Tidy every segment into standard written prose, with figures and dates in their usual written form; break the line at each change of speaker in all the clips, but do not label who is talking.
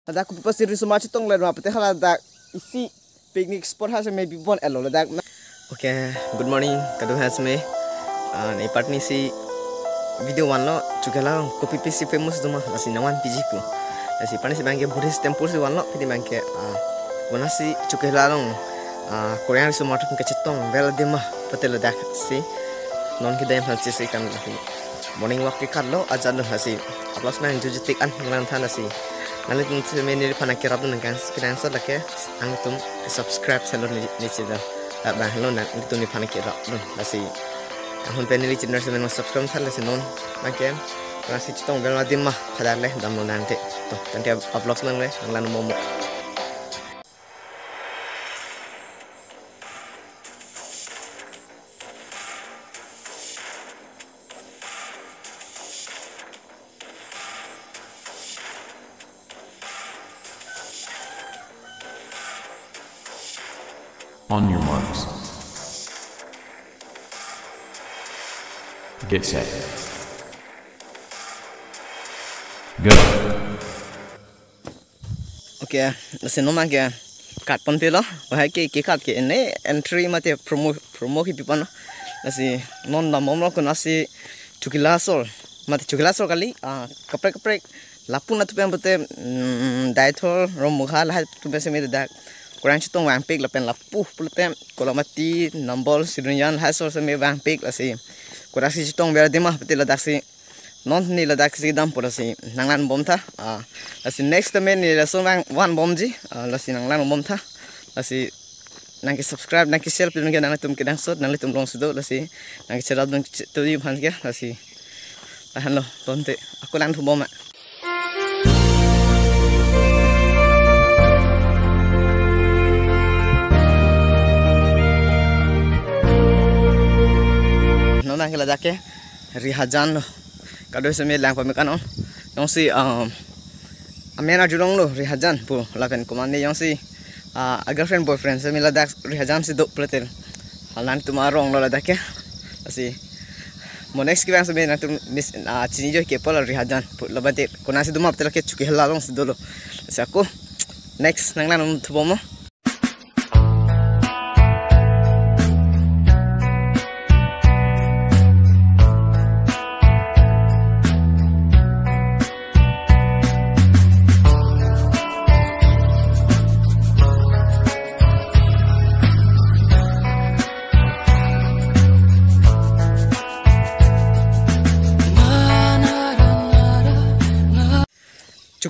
Ada aku pasti risuma citong lain apa teh ada isi picnic spot has maybe bon elo ladak.
Okay, good morning. Kadu has me. Nei partni si video one lo juga lah kopi pisi famous tu mah masih nawan pijiku. Nasi partni si bangke Buddhist temple si one lo pidi bangke mana si juga lah long Korean risuma tu pun kecitong vel dia mah betul ladak si non kita yang harus si kan nasi morning walk ke kalau aja lo nasi aplos main jujutik an ngelantan nasi. Nanti tuh meniri panak kerap tuh nengkan sekitar so lagi angin tuh subscribe channel ni cina bah lo nanti tuh ni panak kerap tuh masih kahun penili channel semen subscribe salah sih non makin masih citong bel mati mah ada leh dalam nanti tuh nanti upload semen leh ngelan momo.
On your marks. Get set. Go.
Okay, nasi nomor ke kat pon pelo, bahaya ke kat ke ini entry mati promo ke pipan nasi non namom lo nasi cukilasol mati cukilasol kali kaprek lapun atu yang betul dietol romuha lah tu biasa mede dak kurang citong wampik lapen lapuh pulte kalau mati nambol sidunyan hasol seme wampik lasi kurang si citong biar demah betul ladak si non ni ladak si dam pura si nanglan bom tha lasi next time ni laso one bom ji lasi nanglan bom tha lasi nangki subscribe nangki share pilih nangki nangli tum kedang sot nangli tum long sudo lasi nangki cerah dong tu di bhan ke lasi tahan lo tonte aku lan tu bom mak. Nona kila dake rihajan lo kado seme lang pamikan on yang si amena julong lo rihajan pu lapen komande yang si girlfriend boyfriend seme ladak rihajan si dok platel halan tumarong lo ladake asi mo next kibang seme na tum mis chini jo ke pol rihajan pu labate konasi duma platel ke chuki halalong si dolo asi aku next nanglan thubomo.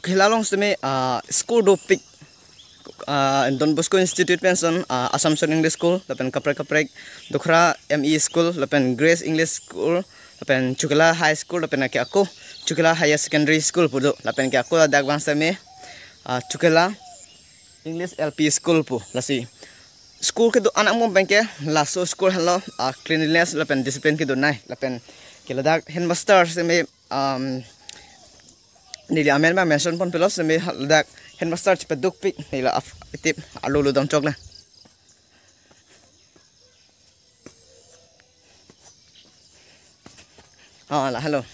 Hilalong seme school do pick Don Bosco Institute pension Assumption English School lapen kaprek Dokra ME School lapen Grace English School lapen Chukla High School lapen ke aku Chukla Higher Secondary School pudo lapen ke aku adak bang seme Chukla English LP School pu lasi school ke do anak mo bangke laso school hello cleanliness lapen discipline ke do nai lapen ke ladak headmaster seme nili amen ma mention pon pelos seme ladak headmaster cepeduk pik nila itip alulu dong cok lah. Lah hello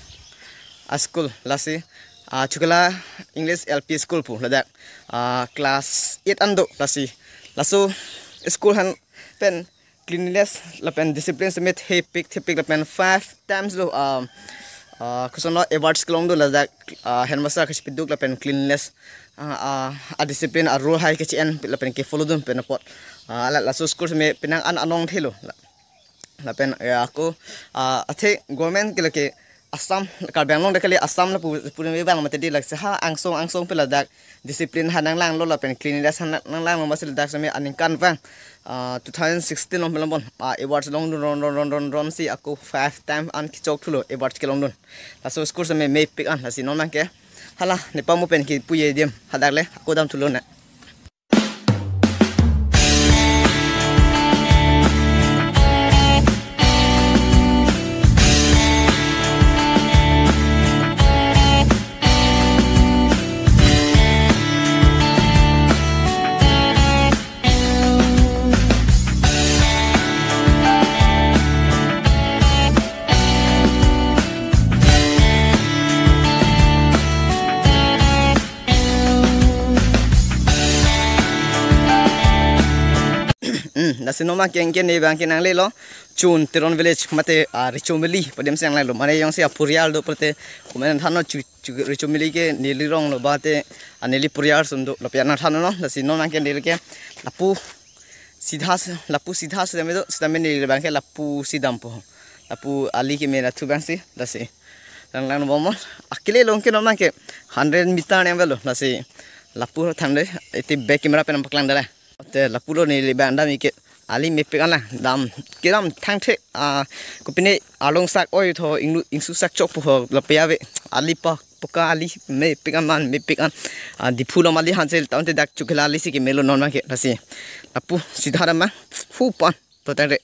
school lasi Chukla English LP School pu ladak class 8 ando lasi laso school han pen cleanliness lapen discipline semet hepik lapen 5 times lo kusono awards kelong do ladak headmaster ke spiduk lapen cleanliness discipline rule high ke cn lapen ke follow dum pen pot la so school me pinang anong thelo lapen aku athe government ke lake Assam kal banglong dekali Assam la puri me bang matedi lak sa angsong pe ladak discipline hanang lang lo lapen cleanliness hanang lang masil dak same aningkan bang 2016 long belum awards long ron si aku 5 time an kichok thulo awards ke long don laso school same me pick an lasi non mang ke hala ne pamu pen ki puye dem hadak le aku dam thulo na. Nasi noma keng ken ni bang kenang le lo chun Tiron village mate Richomili padem siang lai lo mane yang sia purial do prate kumen thano Richomili ke nilirong lo bate aneli purial sundo lo piana thano no nasi noma ken ni ke lapu सीधा से में तो सीधा में नहीं बंके लप्पू सीधा po lapu ali ke mera tu bangsi dasi lang lang bomo akile long ke normal ke 100 meter ne velo dasi lapu thande eti back camera pe nampak lang dala te lapu lo ni banda mi ke ali me pe kana dam kiram thang the kupine along sak oi tho ingsu sak chok po lapya ve ali pa poka ali me pikan man me pikan di phulo mali hansel taunte dak chukela ali si ke melo normal ke dasi lapu sidha rama hu pan to tare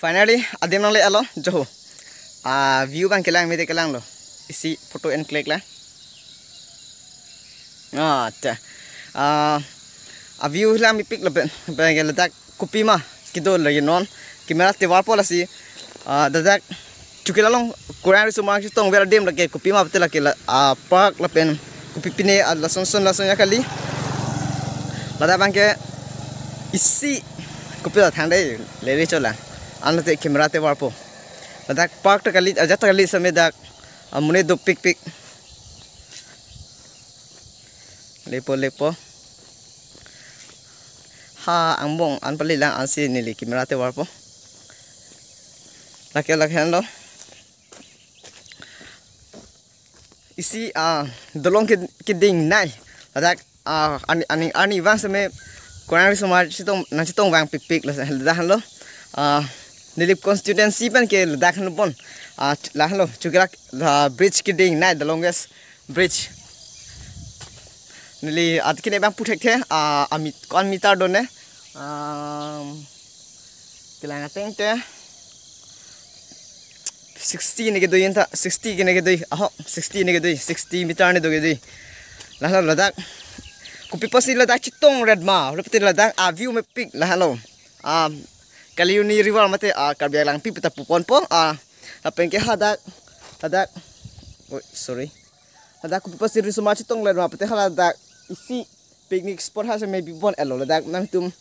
Finally, adim nang le alo joho. View bang kelang mete kelang lo. Isi photo and click lah. Ta. View lah mi pick lo ben bang letak kopi mah kido lagi non. Kamera te warpo lah si. Dadak cukila long kurang semua kita tong bela dem lagi kopi mah betul lagi park lah pen kopi pine lason ya kali. Lada bang ke isi kopi lah thandai lele cola. Anate kamera te warpo ladak park ta kali ajat kali समय dak amune do pick lepo ha angbong anpali lang ansi nili kamera te warpo lakyan lo isi dolong ke ding nai ladak ani wang समय kurang semua citong wang pick ladak lo Nilip constituency pen ke Ladakh no pon lah lo chukrak bridge ke ding night the longest bridge nili at kine bang puthek the amit kon meter done kilanga teng te 60 ne ke do yenta 60 ke ne ke do 60 ne ke do 60 meter ne do ke do lah lo Ladakh kupi pasi Ladakh chitong red ma repete Ladakh view me pic lah lo kali ini rival mate karbiak lang pi pita pupon po apeng ke hadak sorry hadak ku pasti ri suma chitong le ma pate hadak isi picnic spot ha se maybe bon elo ladak nang tum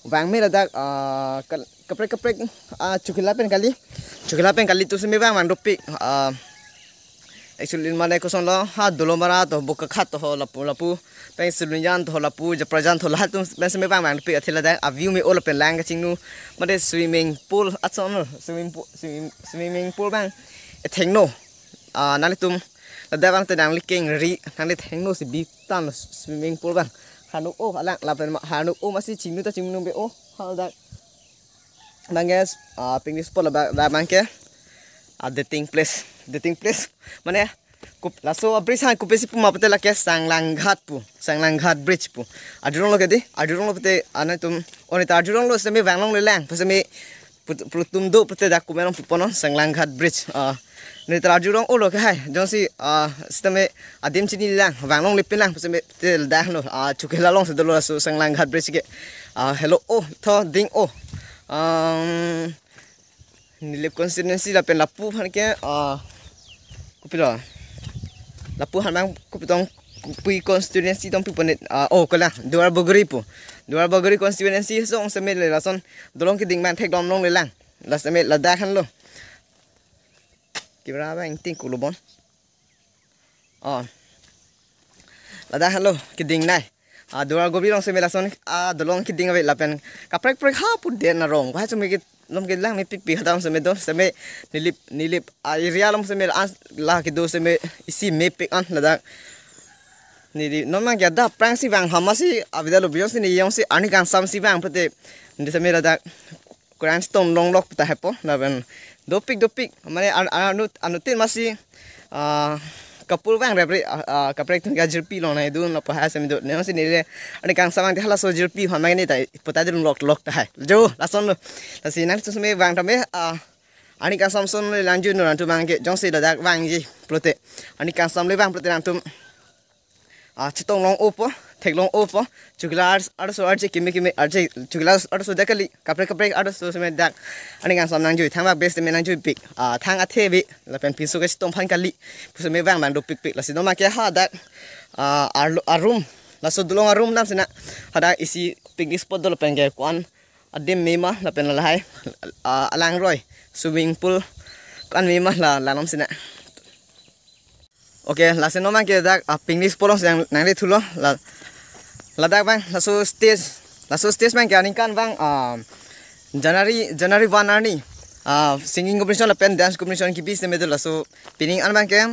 wang me ladak kaprek chukila pen kali tu se me wang do pi actually mane ko son lo ha dolo mara to boka khat to lapu peng sulunjan to lapu ja prajan to la tum se me bang pi athila da view me all pen lang chingnu made swimming pool atson swimming pool bang thengno nali tum da bang te dang liking ri nali thengno si bi tan swimming pool bang hanu o alang la pen hanu o masi chingnu ta chingnu be o hal da banges picnic spot la bang ke dating place mana laso bridge han kupesi pu mapate la ke Sanglang Ghat bridge pu adurong lo pete ana tum oni ta adurong lo seme wanglong le lang paseme putum do pete da kumeron pupono Sanglang Ghat bridge ni ta adurong o lo ke hai jonsi sisteme adim chini lang wanglong le pinang paseme te da no chukela long se do lo so Sanglang Ghat bridge ke hello o tho ding o nilip constituency la pen lapu han ke kupilo lapu han bang kupitong kupi constituency tong piponet kala duar bogori constituency song seme le lason dolong ki dingman thek dom long le lang la seme la da han lo kibra bang ting kulubon la da han lo ki ding nai duar gobi long seme lason dolong ki ding ave la pen kaprek ha pu den na rong ha seme ki lom ke lang me pick hadam seme do seme nilip area lom seme la ke do seme isi me pick an lada nili normal ke da prang si wang hamasi avida lo bios ni yong si ani kan sam si wang pate ndi seme lada grand stone long lock ta hepo na ben do pick mane anu tin masi kapul bang repre kaprek tun ga jirpi lo na du na pa ha seme do ne si ni le ani kan samang hala so jirpi ha mai ni ta pata dun lock ta hai jo lason lo ta si nan seme wang ta me ani kan samson le lanju no tu bang ke jong si da wang ji plote ani kan sam le wang plote nan tum chitong long opo thek long opo chukla arso arje kimi arje chukla arso dakali kapre arso me dak ani gang samnang jui thang ba best me nang jui pik thang a thebi la pen pisu ke chitong phan kali pus me bang man do pik la sinoma ke ha dak arum la so dulong arum nam sina hada isi picnic spot do la pen ke kwan adim mema la pen la hai alang roi swimming pool kan mema la nam sina. Oke, la senoma ke dak picnic spot yang nang le thulo la dak bang la so stage bang ke aning kan bang January 1 ani singing competition la pen dance competition ki bis me la so pinning an bang ke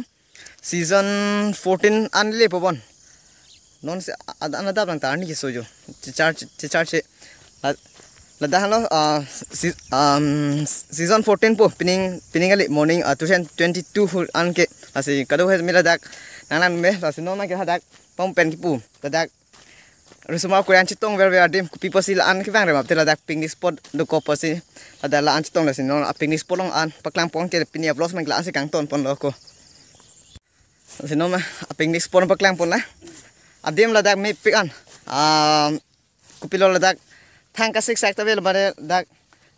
season 14 an le pobon non se anada bang ta ani ki sojo char che la dah lo season 14 po pinning ali morning 2022 an ke asi kado he mila dak nang me asi no ma ke hadak pom pen ki pu dak rusuma korean chitong ver adim people sil an ki bang re map te la dak picnic spot do ko pasi ada la an chitong la sin no picnic spot long an paklang pong ke pinia vlogs mang la asi kang ton pon lo ko asi no ma picnic spot paklang pon la adim la dak me pik an kupilo la dak thang ka sik sak ta vel bare dak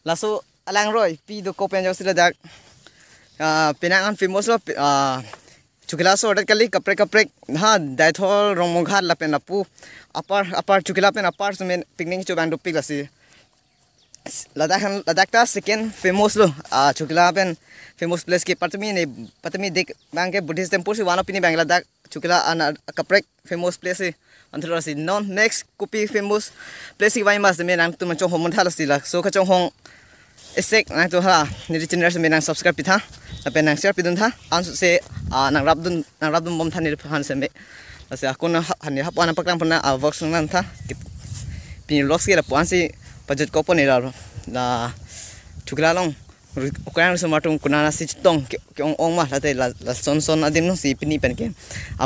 laso alang roi pi do ko pen jo sila dak pinang an famous lo chukila so order kali kapre ha dai thol rong mong khat la pen apu apar chukila pen apar sumen picnic chu bang do pik lasi ladak ta second famous lo chukila pen famous place ke patmi dik bang ke buddhist temple si wano pini bang ladak chukila an kapre famous place antara si non next kopi famous place ki mas me nang tu manchong homon thala sila so ka chong hong esek nang tu ha ni channel me nang subscribe pitha ape nang share pidun tha an se nang rabdun bom thani han se me ase akon han ha pana paklang pona works nang tha pin logs ke la pon si budget ko pon ira la chukla long ukran so matung kunana si chitong ke ong ma la te la son adim no si pini pen ke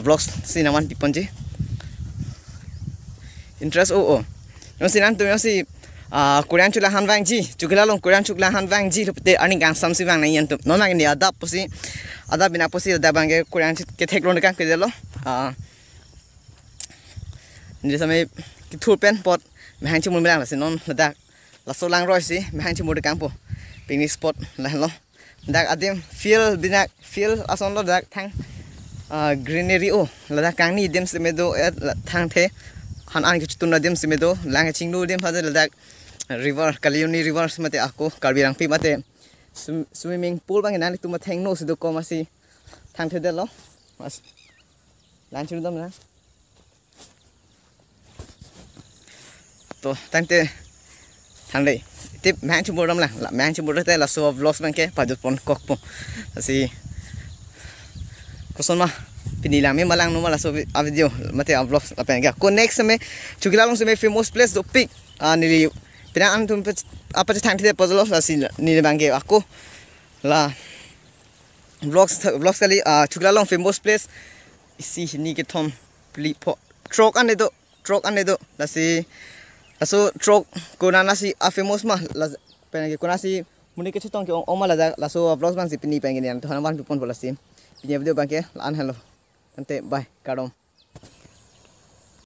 vlogs si naman piponji interest yo sinan tu yo si korean chula han wang ji chukla long korean chukla han wang ji te ani gang sam si wang na yan tu no na ni ada posi ada bina posi ada bang ke korean ke thekron kan ke delo ni samai ki thur pen pot me hang chimul melang la sinon la la solang roi si me hang chimul de kang po picnic spot la lo dak adim feel ason lo dak thang greenery la kang ni dem se me do thang the han an ki chutun dim simedo lang chingnu dim phadel dak river kaliuni river mate ako karbirang pi mate swimming pool bang nan tu ma thengno sido ko masi thang the lo mas lan chu dam na to tante thang dei tip mang chu bodam la mang chu bodate la so vlogs bang ke pajut pon kok po asi koson ma pinilang me malang no mala so video mate vlogs apa yang ko next me chukila long se me famous place do pic ni pinang an tum apa thang the puzzle asi ni bangge ako la vlogs kali chukila long famous place isi ni ke thom pli po trok ane do la si aso trok ko na si famous ma la pen ke ko na si muni ke chitong ke ong mala la so vlogs bang si pini pengen yan to han wan pon pola si pinya video bangke la an hello ante bye kadom